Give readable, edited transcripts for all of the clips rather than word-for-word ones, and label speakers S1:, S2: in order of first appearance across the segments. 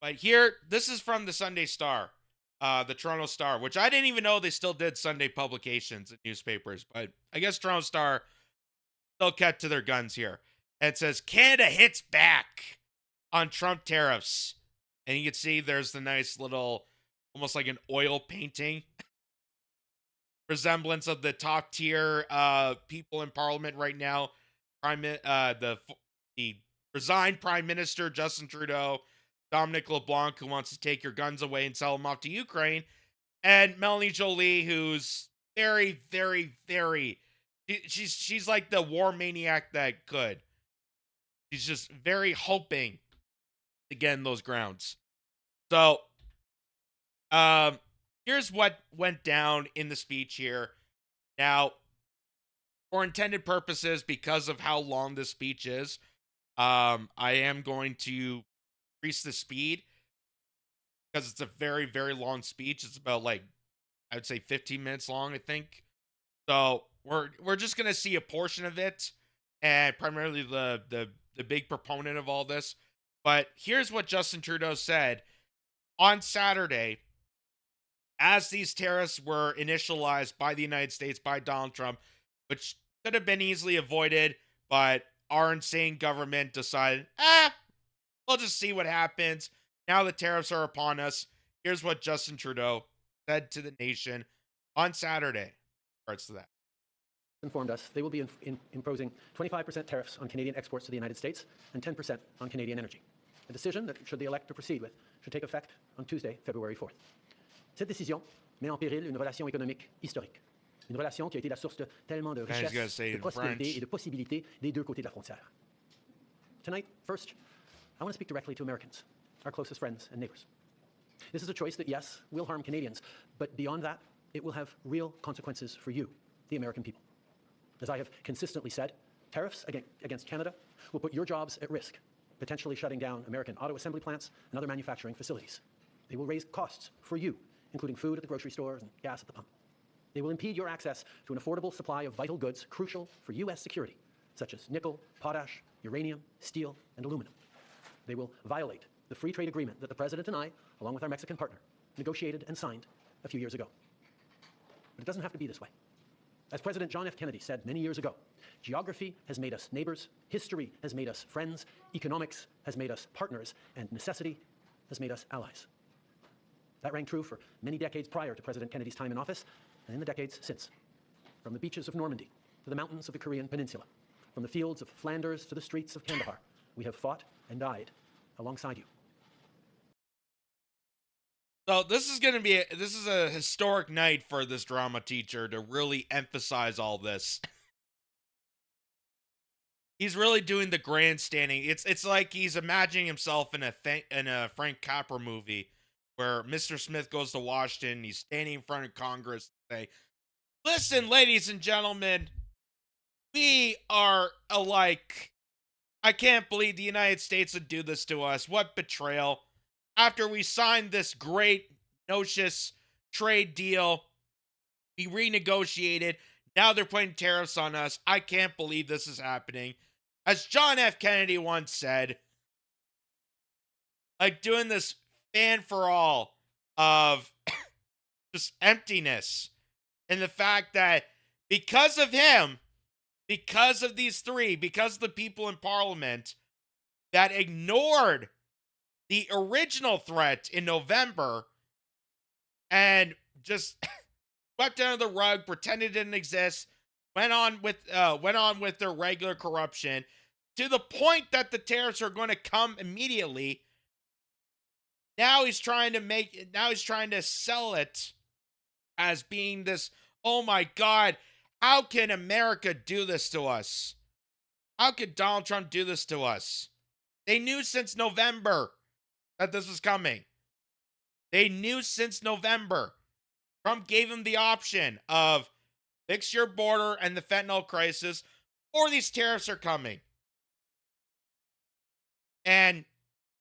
S1: But here, this is from the Sunday Star, the Toronto Star, which I didn't even know they still did Sunday publications in newspapers. But I guess Toronto Star still kept to their guns here. And it says Canada hits back on Trump tariffs. And you can see there's the nice little, almost like an oil painting resemblance of the top tier people in Parliament right now. The resigned Prime Minister Justin Trudeau, Dominic LeBlanc, who wants to take your guns away and sell them off to Ukraine, and Melanie Jolie, who's very, very, very. She's like the war maniac that could. She's just very hoping to get in those grounds. So, here's what went down in the speech here. Now, for intended purposes, because of how long this speech is, I am going to increase the speed because it's a very, very long speech. It's about like I would say 15 minutes long, I think. So we're just gonna see a portion of it, and primarily the big proponent of all this. But here's what Justin Trudeau said on Saturday as these tariffs were initialized by the United States, by Donald Trump, which could have been easily avoided, but our insane government decided, we'll just see what happens. Now the tariffs are upon us. Here's what Justin Trudeau said to the nation on Saturday. Parts to that.
S2: Informed us they will be imposing 25% tariffs on Canadian exports to the United States and 10% on Canadian energy. A decision that, should they elect to proceed with, should take effect on Tuesday, February 4th. Cette décision met en péril une relation économique historique. Une relation qui a été la source de tellement de richesse, de prospérité et de possibilités des deux côtés de la frontière. Tonight, first, I want to speak directly to Americans, our closest friends and neighbors. This is a choice that, yes, will harm Canadians, but beyond that, it will have real consequences for you, the American people. As I have consistently said, tariffs against Canada will put your jobs at risk, potentially shutting down American auto assembly plants and other manufacturing facilities. They will raise costs for you, including food at the grocery stores and gas at the pump. They will impede your access to an affordable supply of vital goods crucial for U.S. security, such as nickel, potash, uranium, steel, and aluminum. They will violate the free trade agreement that the President and I, along with our Mexican partner, negotiated and signed a few years ago. But it doesn't have to be this way. As President John F. Kennedy said many years ago, geography has made us neighbors, history has made us friends, economics has made us partners, and necessity has made us allies. That rang true for many decades prior to President Kennedy's time in office, and in the decades since. From the beaches of Normandy to the mountains of the Korean Peninsula, from the fields of Flanders to the streets of Kandahar, we have fought and died alongside you.
S1: So this is a historic night for this drama teacher to really emphasize all this. He's really doing the grandstanding. It's like he's imagining himself in a Frank Capra movie where Mr. Smith goes to Washington. He's standing in front of Congress and say, "Listen, ladies and gentlemen, we are alike. I can't believe the United States would do this to us. What betrayal. After we signed this great, noxious trade deal, we renegotiated. Now they're putting tariffs on us. I can't believe this is happening." As John F. Kennedy once said, like doing this fan for all of just emptiness. And the fact that because of him, because of these three, because of the people in Parliament that ignored the original threat in November and just swept under the rug, pretended it didn't exist, went on with their regular corruption to the point that the tariffs are going to come immediately. Now he's trying to sell it as being this, oh my God, how can America do this to us? How could Donald Trump do this to us? They knew since November that this was coming. They knew since November. Trump gave them the option of fix your border and the fentanyl crisis, or these tariffs are coming. And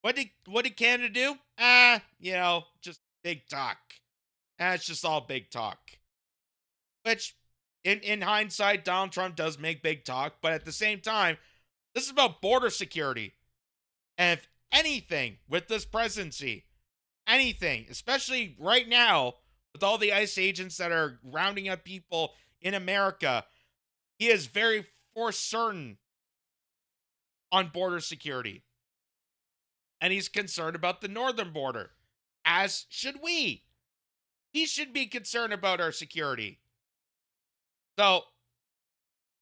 S1: what did Canada do? Just big talk. It's just all big talk. Which, in hindsight, Donald Trump does make big talk, but at the same time, this is about border security. And if anything with this presidency. Anything, especially right now with all the ICE agents that are rounding up people in America. He is very for certain on border security. And he's concerned about the northern border, as should we. We should be concerned about our security. So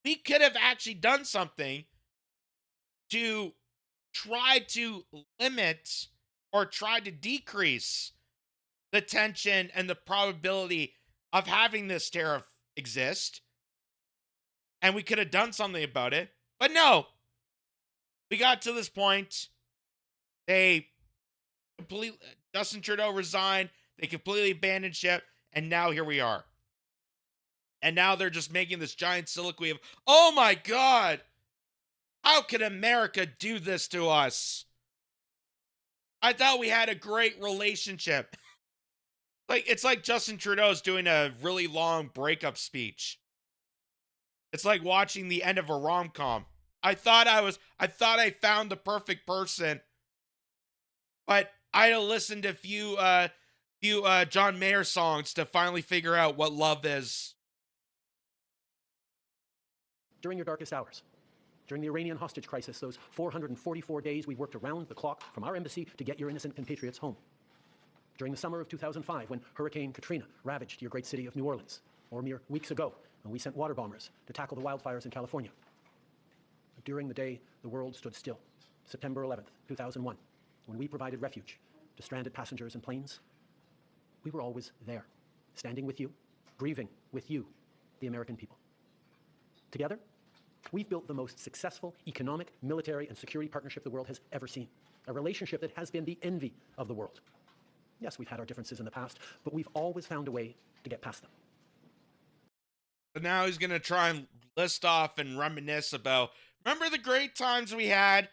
S1: we could have actually done something to try to limit or try to decrease the tension and the probability of having this tariff exist. And we could have done something about it. But no, we got to this point. They completely, Justin Trudeau resigned. They completely abandoned ship. And now here we are. And now they're just making this giant soliloquy of, oh my God, how could America do this to us? I thought we had a great relationship. Like, it's like Justin Trudeau's doing a really long breakup speech. It's like watching the end of a rom-com. I thought I found the perfect person, but I had to listen to a few John Mayer songs to finally figure out what love is.
S2: During your darkest hours, during the Iranian hostage crisis, those 444 days we worked around the clock from our embassy to get your innocent compatriots home. During the summer of 2005, when Hurricane Katrina ravaged your great city of New Orleans, or mere weeks ago, when we sent water bombers to tackle the wildfires in California. During the day the world stood still, September 11th, 2001, when we provided refuge to stranded passengers and planes, we were always there, standing with you, grieving with you, the American people. Together, we've built the most successful economic, military, and security partnership the world has ever seen, a relationship that has been the envy of the world. Yes, we've had our differences in the past, but we've always found a way to get past them.
S1: But now he's going to try and list off and reminisce about, remember the great times we had?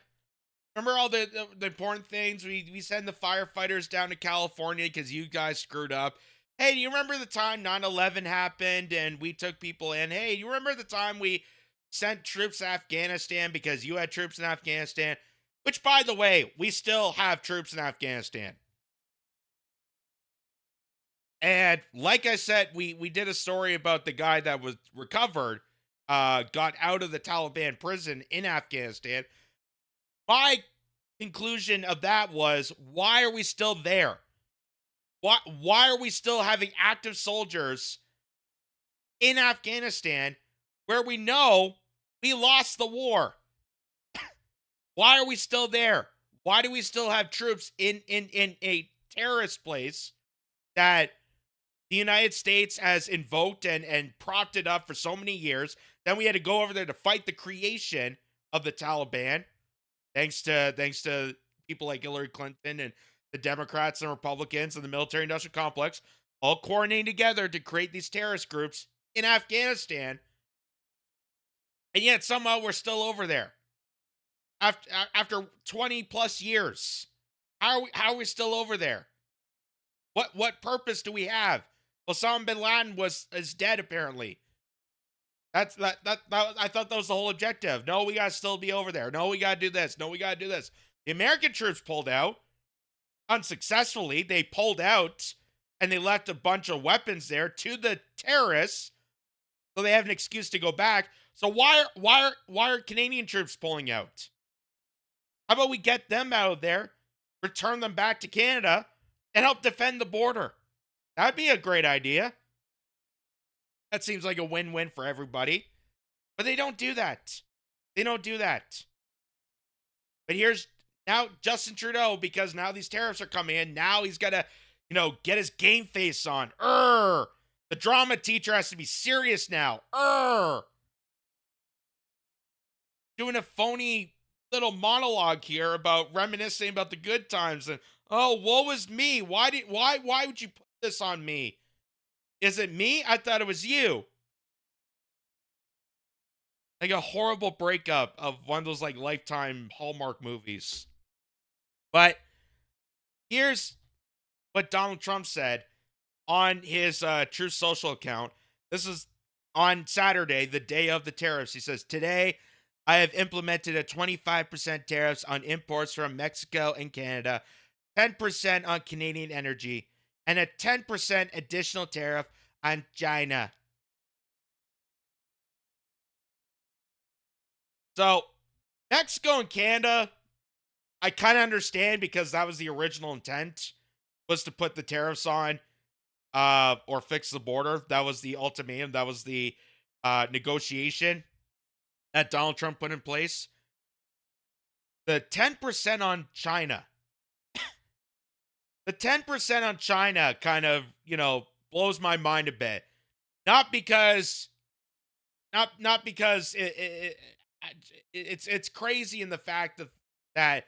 S1: Remember all the important things? We send the firefighters down to California because you guys screwed up. Hey, do you remember the time 9/11 happened and we took people in? Hey, do you remember the time we sent troops to Afghanistan because you had troops in Afghanistan? Which, by the way, we still have troops in Afghanistan. And like I said, we did a story about the guy that was recovered, got out of the Taliban prison in Afghanistan. My conclusion of that was, why are we still there? Why are we still having active soldiers in Afghanistan where we know we lost the war? Why are we still there? Why do we still have troops in a terrorist place that the United States has invoked and propped it up for so many years? Then we had to go over there to fight the creation of the Taliban, thanks to people like Hillary Clinton and the Democrats and Republicans and the military-industrial complex, all coordinating together to create these terrorist groups in Afghanistan. And yet somehow we're still over there. After 20 plus years. How are we still over there? What purpose do we have? Osama bin Laden is dead, apparently. I thought that was the whole objective. No, we gotta still be over there. No, we gotta do this. No, we gotta do this. The American troops pulled out unsuccessfully. They pulled out and they left a bunch of weapons there to the terrorists, so they have an excuse to go back. So why are Canadian troops pulling out? How about we get them out of there, return them back to Canada, and help defend the border? That'd be a great idea. That seems like a win-win for everybody. But they don't do that. They don't do that. But here's now Justin Trudeau, because now these tariffs are coming in. Now he's got to, get his game face on. The drama teacher has to be serious now. Doing a phony little monologue here about reminiscing about the good times and, oh, woe is me. Why would you put this on me? Is it me? I thought it was you. Like a horrible breakup of one of those like Lifetime Hallmark movies. But here's what Donald Trump said on his Truth Social account. This is on Saturday, the day of the tariffs. He says, today, I have implemented a 25% tariffs on imports from Mexico and Canada, 10% on Canadian energy, and a 10% additional tariff on China. So, Mexico and Canada, I kind of understand because that was the original intent, was to put the tariffs on or fix the border. That was the ultimatum. That was the negotiation that Donald Trump put in place. The 10% on China. The 10% on China kind of, blows my mind a bit. Not because not because it's crazy in the fact that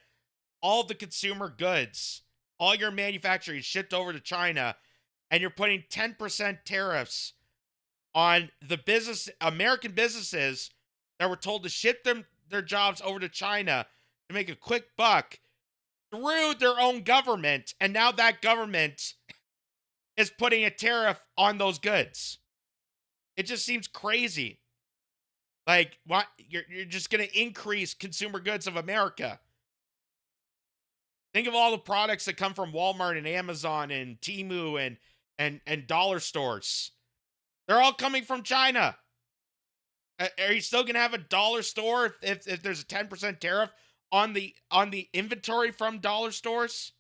S1: all the consumer goods, all your manufacturing is shipped over to China, and you're putting 10% tariffs on the American businesses that were told to ship their jobs over to China to make a quick buck through their own government, and now that government is putting a tariff on those goods. It just seems crazy. Like, what, you're just going to increase consumer goods of America. Think of all the products that come from Walmart and Amazon and Temu and dollar stores. They're all coming from China. Are you still going to have a dollar store if there's a 10% tariff on the inventory from dollar stores?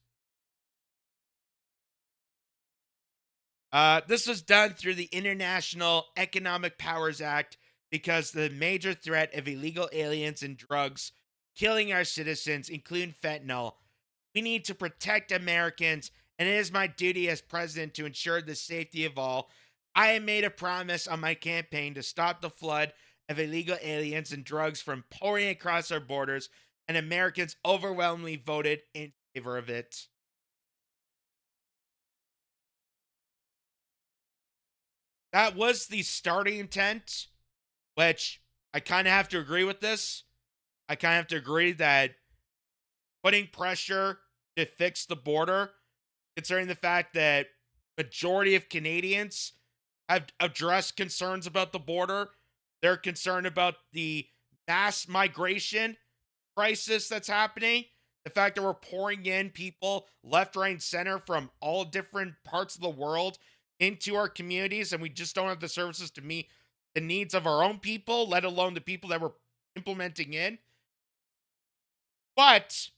S1: This was done through the International Economic Powers Act because the major threat of illegal aliens and drugs killing our citizens, including fentanyl. We need to protect Americans, and it is my duty as president to ensure the safety of all. I have made a promise on my campaign to stop the flood of illegal aliens and drugs from pouring across our borders, and Americans overwhelmingly voted in favor of it. That was the starting intent, which I kind of have to agree with this. I kind of have to agree that putting pressure to fix the border, considering the fact that majority of Canadians have addressed concerns about the border. They're concerned about the mass migration crisis that's happening. The fact that we're pouring in people left, right, and center from all different parts of the world into our communities, and we just don't have the services to meet the needs of our own people, let alone the people that we're implementing in. But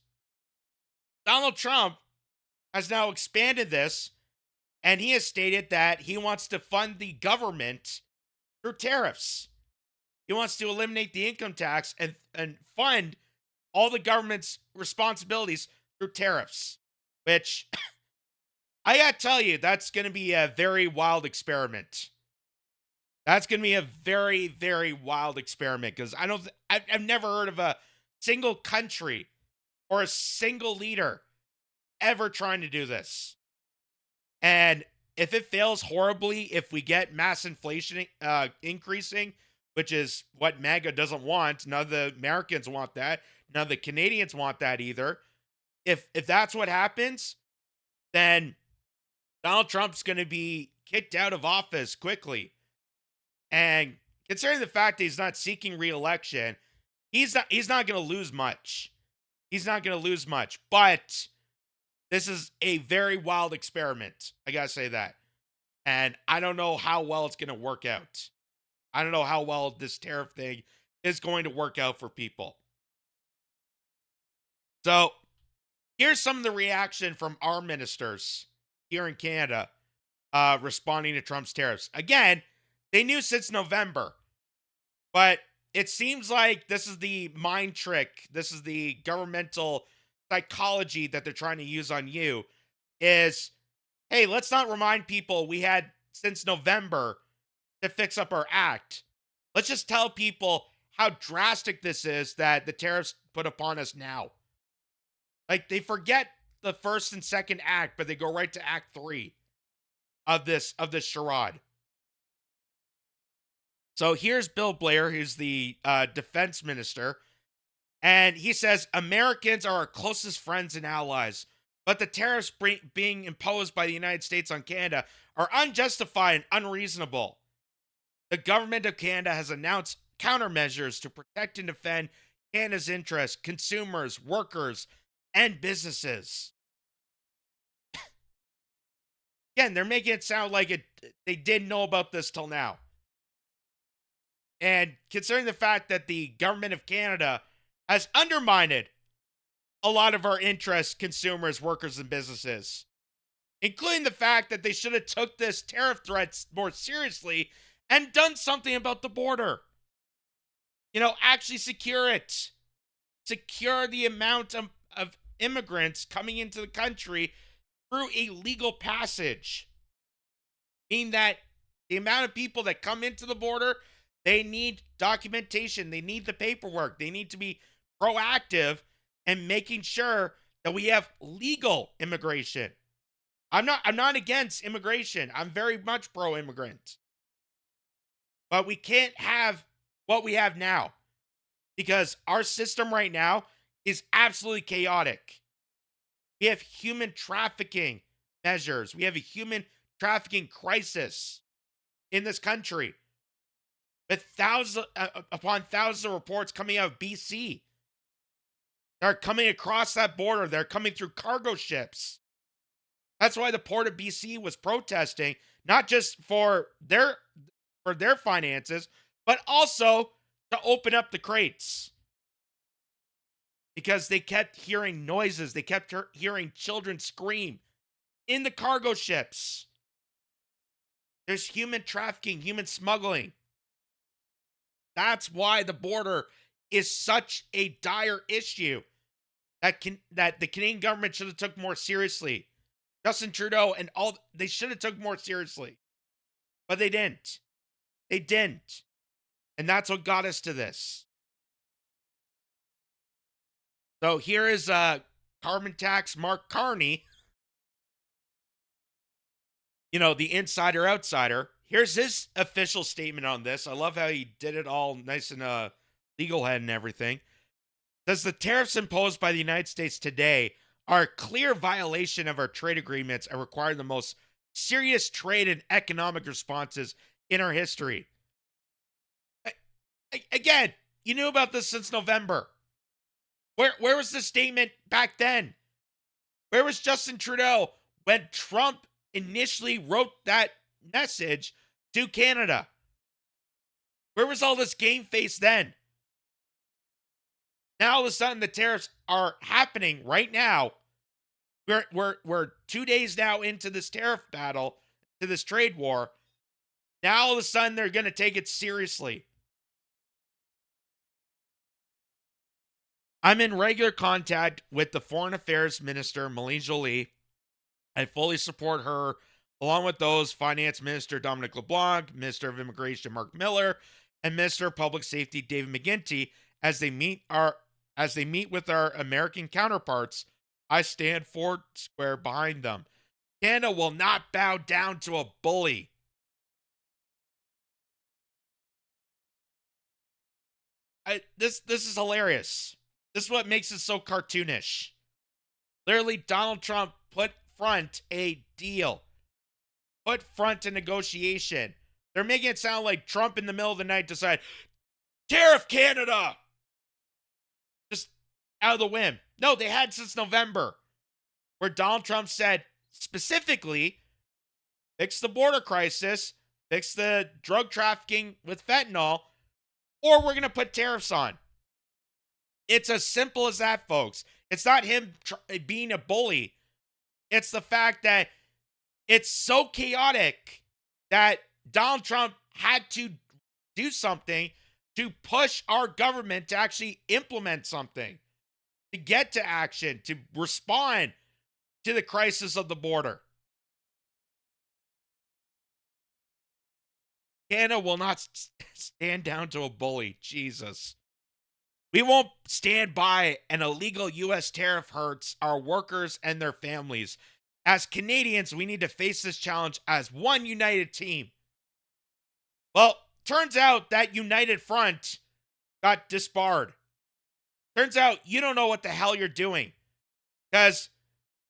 S1: Donald Trump has now expanded this, and he has stated that he wants to fund the government through tariffs. He wants to eliminate the income tax and fund all the government's responsibilities through tariffs, which I gotta tell you, that's going to be a very wild experiment. That's going to be a very, very wild experiment because I've never heard of a single country or a single leader ever trying to do this. And if it fails horribly, if we get mass inflation increasing, which is what MAGA doesn't want, none of the Americans want that, none of the Canadians want that either. If that's what happens, then Donald Trump's going to be kicked out of office quickly. And considering the fact that he's not seeking re-election, he's not going to lose much. He's not going to lose much, but this is a very wild experiment. I got to say that. And I don't know how well it's going to work out. I don't know how well this tariff thing is going to work out for people. So, here's some of the reaction from our ministers here in Canada responding to Trump's tariffs. Again, they knew since November, but it seems like this is the mind trick. This is the governmental psychology that they're trying to use on you is, hey, let's not remind people we had since November to fix up our act. Let's just tell people how drastic this is that the tariffs put upon us now. Like, they forget the first and second act, but they go right to act 3 of this charade. So here's Bill Blair, who's the defense minister, and he says Americans are our closest friends and allies, but the tariffs being imposed by the United States on Canada are unjustified and unreasonable. The government of Canada has announced countermeasures to protect and defend Canada's interests, consumers, workers, and businesses. Again, they're making it sound like they didn't know about this till now. And considering the fact that the government of Canada has undermined a lot of our interests, consumers, workers, and businesses, including the fact that they should have took this tariff threat more seriously and done something about the border. Actually secure it. Secure the amount of immigrants coming into the country through a legal passage. Meaning that the amount of people that come into the border, they need documentation. They need the paperwork. They need to be proactive and making sure that we have legal immigration. I'm not against immigration. I'm very much pro-immigrant. But we can't have what we have now, because our system right now is absolutely chaotic. We have human trafficking measures. We have a human trafficking crisis in this country, with thousands upon thousands of reports coming out of BC. They're coming across that border. They're coming through cargo ships. That's why the port of BC was protesting, not just for their finances, but also to open up the crates. Because they kept hearing noises. They kept hearing children scream in the cargo ships. There's human trafficking, human smuggling. That's why the border is such a dire issue that the Canadian government should have took more seriously. Justin Trudeau and they should have took more seriously. But they didn't. They didn't. And that's what got us to this. So here is carbon tax Mark Carney, the insider outsider. Here's his official statement on this. I love how he did it all nice and legal head and everything. Says the tariffs imposed by the United States today are a clear violation of our trade agreements and require the most serious trade and economic responses in our history. Again, you knew about this since November. Where was the statement back then? Where was Justin Trudeau when Trump initially wrote that message to Canada? Where was all this game face then? Now all of a sudden the tariffs are happening right now. We're 2 days now into this tariff battle, to this trade war. Now all of a sudden they're going to take it seriously. I'm in regular contact with the Foreign Affairs Minister, Melanie Joly. I fully support her, along with those Finance Minister Dominic LeBlanc, Minister of Immigration Mark Miller, and Minister of Public Safety David McGuinty as they meet with our American counterparts. I stand square behind them. Canada will not bow down to a bully. This is hilarious. This is what makes it so cartoonish. Literally, Donald Trump put front a deal. Put front a negotiation. They're making it sound like Trump in the middle of the night decided, tariff Canada! Just out of the whim. No, they had since November, where Donald Trump said, specifically, fix the border crisis, fix the drug trafficking with fentanyl, or we're going to put tariffs on. It's as simple as that, folks. It's not him being a bully. It's the fact that it's so chaotic that Donald Trump had to do something to push our government to actually implement something, to get to action, to respond to the crisis of the border. Canada will not stand down to a bully. Jesus. We won't stand by an illegal U.S. tariff hurts our workers and their families. As Canadians, we need to face this challenge as one united team. Well, turns out that united front got disbarred. Turns out you don't know what the hell you're doing, because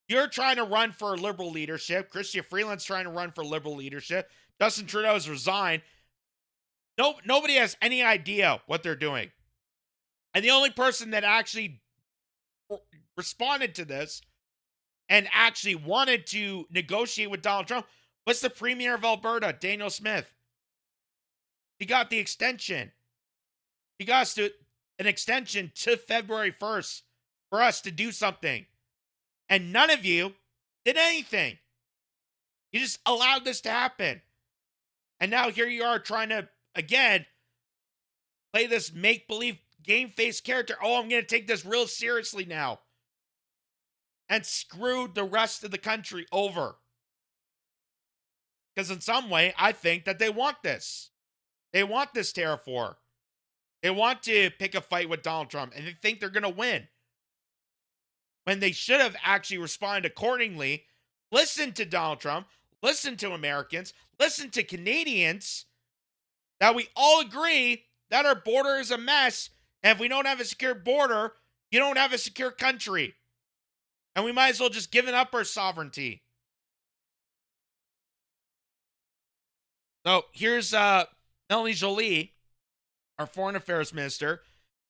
S1: you're trying to run for liberal leadership. Chrystia Freeland's trying to run for liberal leadership. Justin Trudeau has resigned. Nobody has any idea what they're doing. And the only person that actually responded to this and actually wanted to negotiate with Donald Trump was the Premier of Alberta, Daniel Smith. He got the extension. He got us to an extension to February 1st for us to do something. And none of you did anything. You just allowed this to happen. And now here you are trying to, again, play this make-believe game face character. Oh, I'm going to take this real seriously now. And screw the rest of the country over. Because in some way, I think that they want this. They want this tariff war. They want to pick a fight with Donald Trump, and they think they're going to win. When they should have actually responded accordingly, listen to Donald Trump, listen to Americans, listen to Canadians, that we all agree that our border is a mess, and if we don't have a secure border, you don't have a secure country. And we might as well just give up our sovereignty. So here's Melanie Joly, our foreign affairs minister.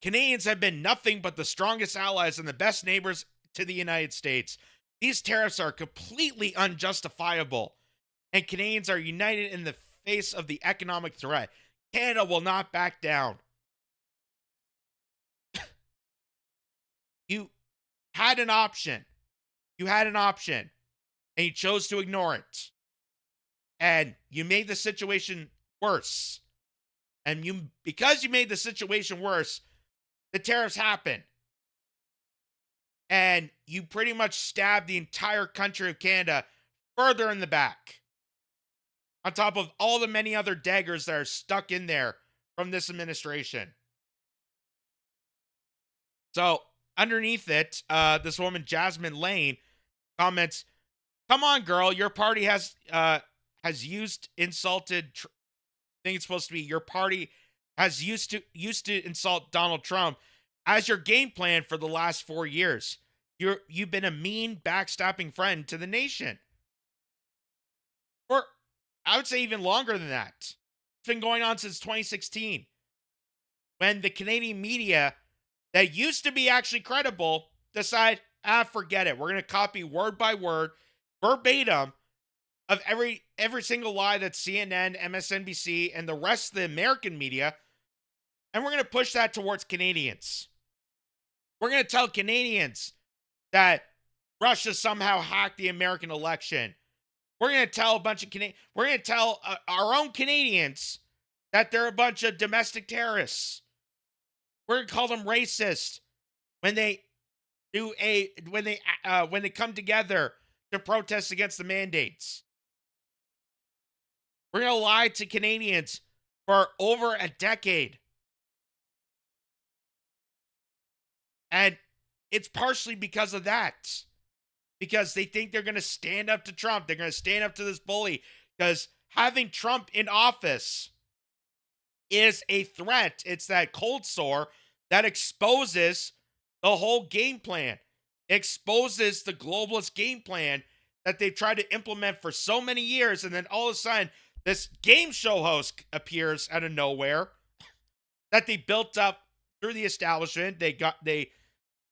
S1: Canadians have been nothing but the strongest allies and the best neighbors to the United States. These tariffs are completely unjustifiable, and Canadians are united in the face of the economic threat. Canada will not back down. You had an option. And you chose to ignore it. And you made the situation worse. And because you made the situation worse, the tariffs happen. And you pretty much stabbed the entire country of Canada further in the back. On top of all the many other daggers that are stuck in there from this administration. So, underneath it, this woman, Jasmine Lane, comments, "Come on, girl, your party has insulted, I think it's supposed to be, your party has used to insult Donald Trump as your game plan for the last 4 years. You've been a mean, backstabbing friend to the nation. Or, I would say even longer than that. It's been going on since 2016. When the Canadian media that used to be actually credible decide, forget it. We're going to copy word by word, verbatim, of every single lie that CNN, MSNBC, and the rest of the American media, and we're going to push that towards Canadians. We're going to tell Canadians that Russia somehow hacked the American election. We're going to tell we're going to tell our own Canadians that they're a bunch of domestic terrorists. We're going to call them racist when they when they come together to protest against the mandates. We're going to lie to Canadians for over a decade. And it's partially because of that. Because they think they're going to stand up to Trump. They're going to stand up to this bully. Because having Trump in office is a threat. It's that cold sore that exposes the whole game plan. Exposes the globalist game plan that they've tried to implement for so many years. And then all of a sudden, this game show host appears out of nowhere that they built up through the establishment. They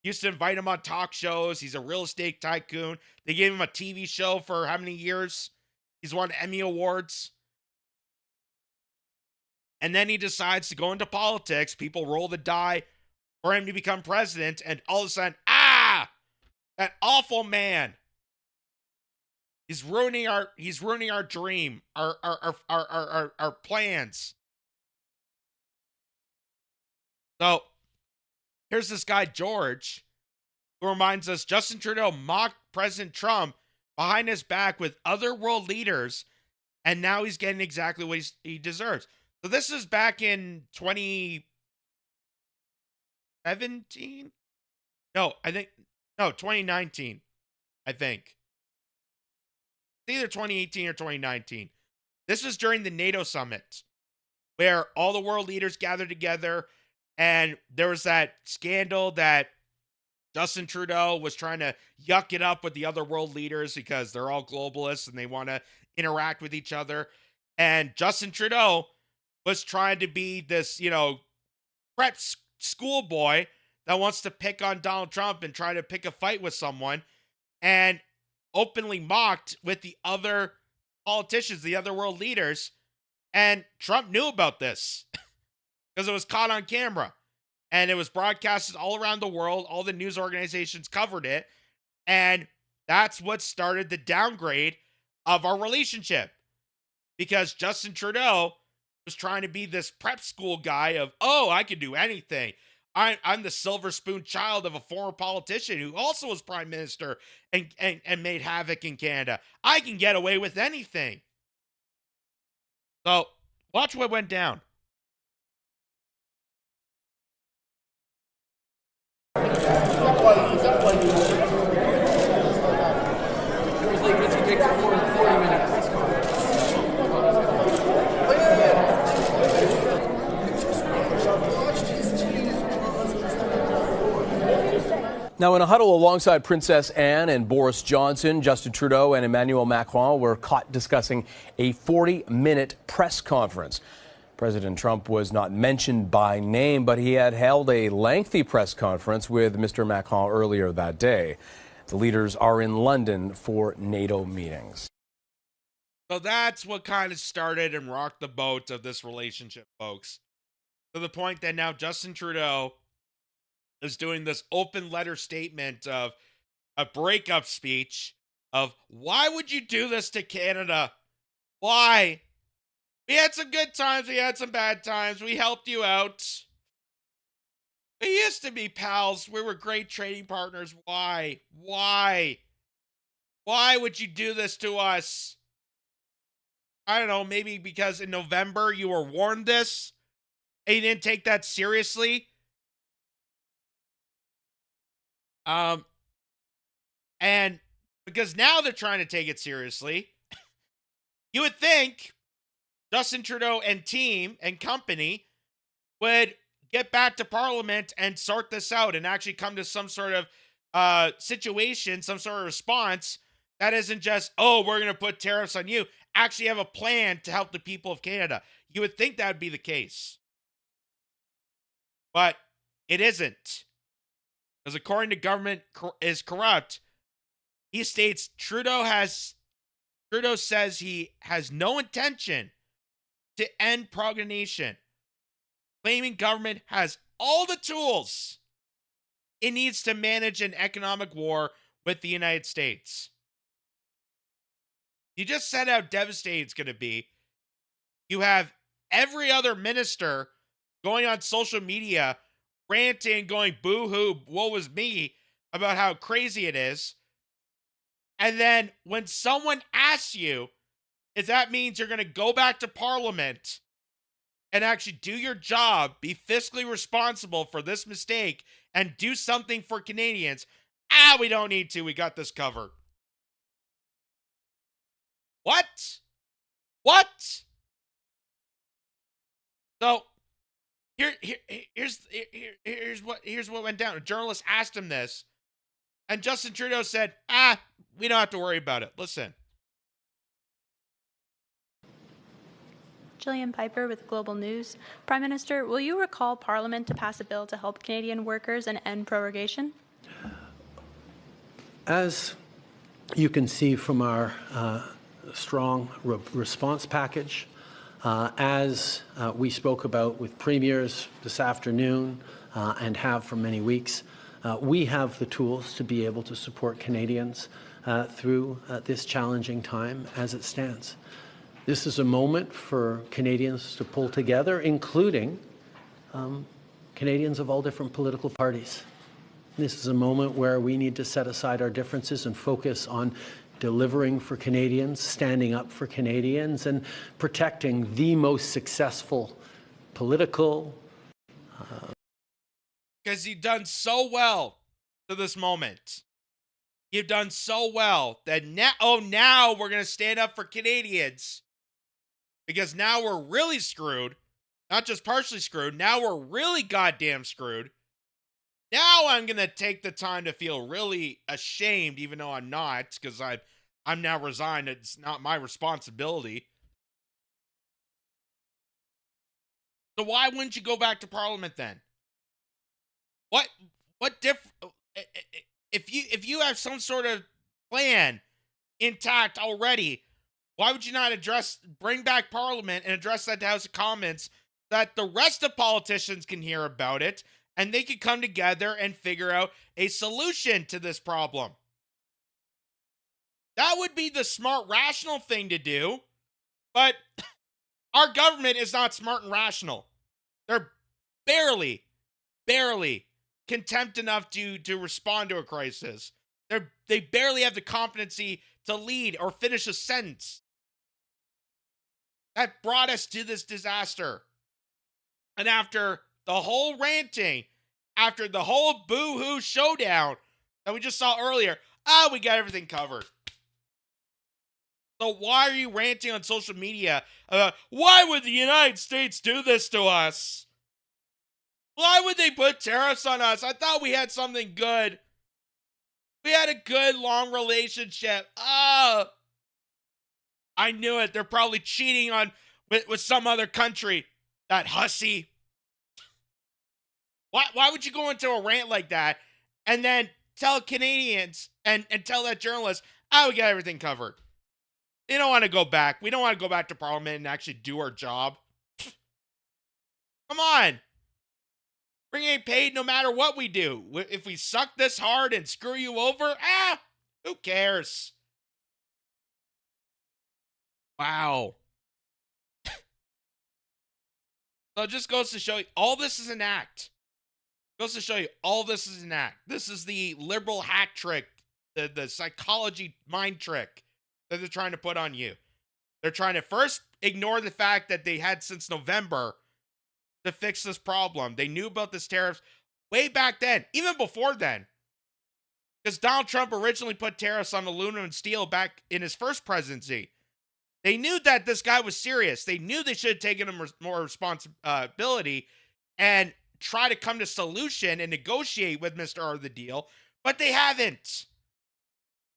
S1: used to invite him on talk shows. He's a real estate tycoon. They gave him a TV show for how many years? He's won Emmy Awards. And then he decides to go into politics. People roll the die for him to become president. And all of a sudden, that awful man. He's ruining our dream, our plans. So, here's this guy, George, who reminds us Justin Trudeau mocked President Trump behind his back with other world leaders, and now he's getting exactly what he deserves. So this is back in 2017? No, 2019, I think. It's either 2018 or 2019. This was during the NATO summit, where all the world leaders gathered together. And there was that scandal that Justin Trudeau was trying to yuck it up with the other world leaders because they're all globalists and they want to interact with each other. And Justin Trudeau was trying to be this, prep schoolboy that wants to pick on Donald Trump and try to pick a fight with someone, and openly mocked with the other politicians, the other world leaders. And Trump knew about this because it was caught on camera and it was broadcasted all around the world. All the news organizations covered it. And that's what started the downgrade of our relationship, because Justin Trudeau was trying to be this prep school guy of, oh, I can do anything. I'm the silver spoon child of a former politician who also was prime minister and made havoc in Canada. I can get away with anything. So watch what went down.
S3: Now, in a huddle alongside Princess Anne and Boris Johnson, Justin Trudeau and Emmanuel Macron were caught discussing a 40-minute press conference. President Trump was not mentioned by name, but he had held a lengthy press conference with Mr. Macron earlier that day. The leaders are in London for NATO meetings.
S1: So that's what kind of started and rocked the boat of this relationship, folks. To the point that now Justin Trudeau is doing this open letter statement of a breakup speech of, why would you do this to Canada? Why? We had some good times. We had some bad times. We helped you out. We used to be pals. We were great trading partners. Why? Why? Why would you do this to us? I don't know, maybe because in November you were warned this and you didn't take that seriously. And because now they're trying to take it seriously, you would think Justin Trudeau and team and company would get back to Parliament and sort this out and actually come to some sort of situation, some sort of response that isn't just, oh, we're going to put tariffs on you. Actually have a plan to help the people of Canada. You would think that would be the case. But it isn't. Because according to government is corrupt, he states Trudeau says he has no intention to end prognation, claiming government has all the tools it needs to manage an economic war with the United States. You just said how devastating it's going to be. You have every other minister going on social media ranting, going boo-hoo, woe is me, about how crazy it is. And then when someone asks you if that means you're going to go back to Parliament and actually do your job, be fiscally responsible for this mistake, and do something for Canadians, we don't need to. We got this covered. What? What? So here's what went down. A journalist asked him this, and Justin Trudeau said, we don't have to worry about it. Listen.
S4: Jillian Piper with Global News. Prime Minister, will you recall Parliament to pass a bill to help Canadian workers and end prorogation?
S2: As you can see from our strong response package, as we spoke about with premiers this afternoon and have for many weeks, we have the tools to be able to support Canadians through this challenging time as it stands. This is a moment for Canadians to pull together, including Canadians of all different political parties. This is a moment where we need to set aside our differences and focus on delivering for Canadians, standing up for Canadians, and protecting the most successful political.
S1: Because you've done so well to this moment. You've done so well that now we're going to stand up for Canadians. Because now we're really screwed. Not just partially screwed. Now we're really goddamn screwed. Now I'm going to take the time to feel really ashamed, even though I'm not, because I'm now resigned. It's not my responsibility. So why wouldn't you go back to Parliament then? What if you have some sort of plan intact already, why would you not bring back Parliament and address that to House of Commons that the rest of politicians can hear about it and they could come together and figure out a solution to this problem? That would be the smart, rational thing to do. But our government is not smart and rational. They're barely contempt enough to respond to a crisis. They barely have the competency to lead or finish a sentence. That brought us to this disaster. And after the whole ranting, after the whole boo-hoo showdown that we just saw earlier, we got everything covered. So why are you ranting on social media about why would the United States do this to us? Why would they put tariffs on us? I thought we had something good. We had a good, long relationship. I knew it. They're probably cheating with some other country. That hussy. Why would you go into a rant like that and then tell Canadians and tell that journalist, we got everything covered? They don't want to go back. We don't want to go back to Parliament and actually do our job. Come on. We're getting paid no matter what we do. If we suck this hard and screw you over, who cares? Wow. So it just goes to show you, all this is an act. Goes to show you, all this is an act. This is the liberal hat trick, the psychology mind trick that they're trying to put on you. They're trying to first ignore the fact that they had since November to fix this problem. They knew about this tariffs way back then, even before then. Because Donald Trump originally put tariffs on aluminum and steel back in his first presidency. They knew that this guy was serious. They knew they should have taken more responsibility and try to come to solution and negotiate with Mr. R the deal, but they haven't.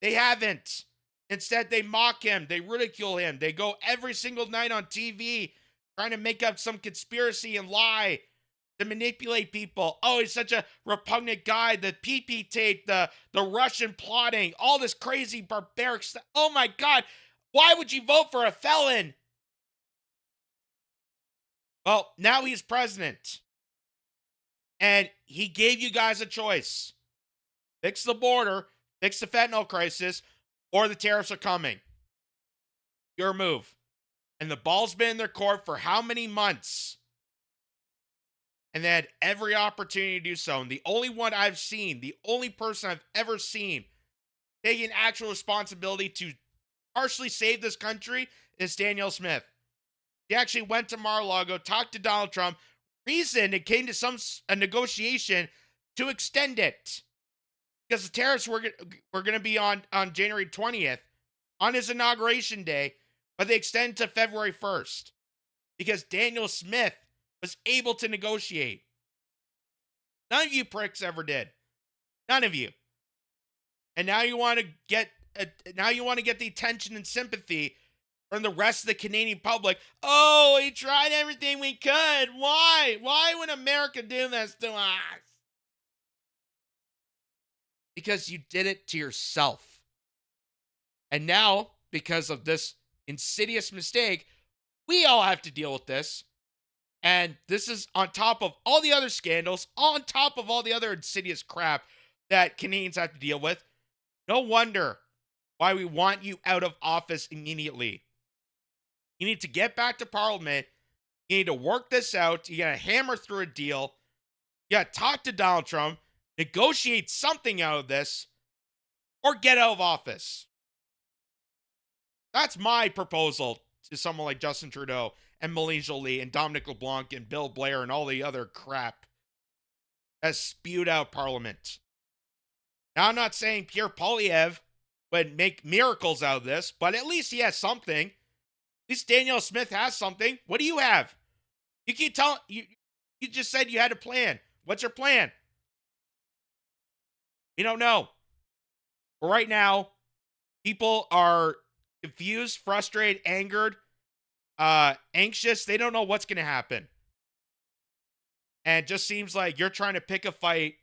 S1: They haven't. Instead, they mock him. They ridicule him. They go every single night on TV trying to make up some conspiracy and lie to manipulate people. Oh, he's such a repugnant guy. The PP tape, the Russian plotting, all this crazy barbaric stuff. Oh my God. Why would you vote for a felon? Well, now he's president. And he gave you guys a choice. Fix the border, fix the fentanyl crisis, or the tariffs are coming. Your move. And the ball's been in their court for how many months? And they had every opportunity to do so. And the only one I've seen, the only person I've ever seen taking actual responsibility to partially save this country is Daniel Smith. He actually went to Mar-a-Lago, talked to Donald Trump, reasoned and came to a negotiation to extend it. Because the tariffs were going to be on January 20th, on his inauguration day, but they extended to February 1st. Because Daniel Smith was able to negotiate. None of you pricks ever did. None of you. And now you want to get the attention and sympathy from the rest of the Canadian public. Oh, we tried everything we could. Why? Why would America do this to us? Because you did it to yourself. And now, because of this insidious mistake, we all have to deal with this. And this is on top of all the other scandals, on top of all the other insidious crap that Canadians have to deal with. No wonder why we want you out of office immediately. You need to get back to Parliament. You need to work this out. You got to hammer through a deal. You got to talk to Donald Trump, negotiate something out of this, or get out of office. That's my proposal to someone like Justin Trudeau and Melanie Joly and Dominic LeBlanc and Bill Blair and all the other crap that's spewed out Parliament. Now, I'm not saying Pierre Poilievre would make miracles out of this, but at least he has something. At least Daniel Smith has something. What do you have? You keep telling you just said you had a plan. What's your plan? We don't know. But right now, people are confused, frustrated, angered, anxious. They don't know what's going to happen. And it just seems like you're trying to pick a fight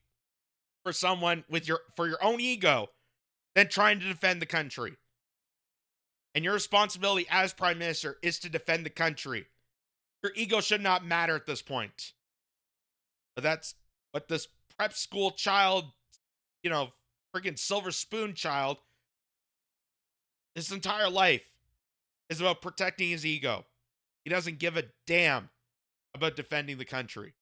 S1: for someone with for your own ego than trying to defend the country. And your responsibility as prime minister is to defend the country. Your ego should not matter at this point. But that's what this prep school child, freaking silver spoon child, his entire life is about protecting his ego. He doesn't give a damn about defending the country.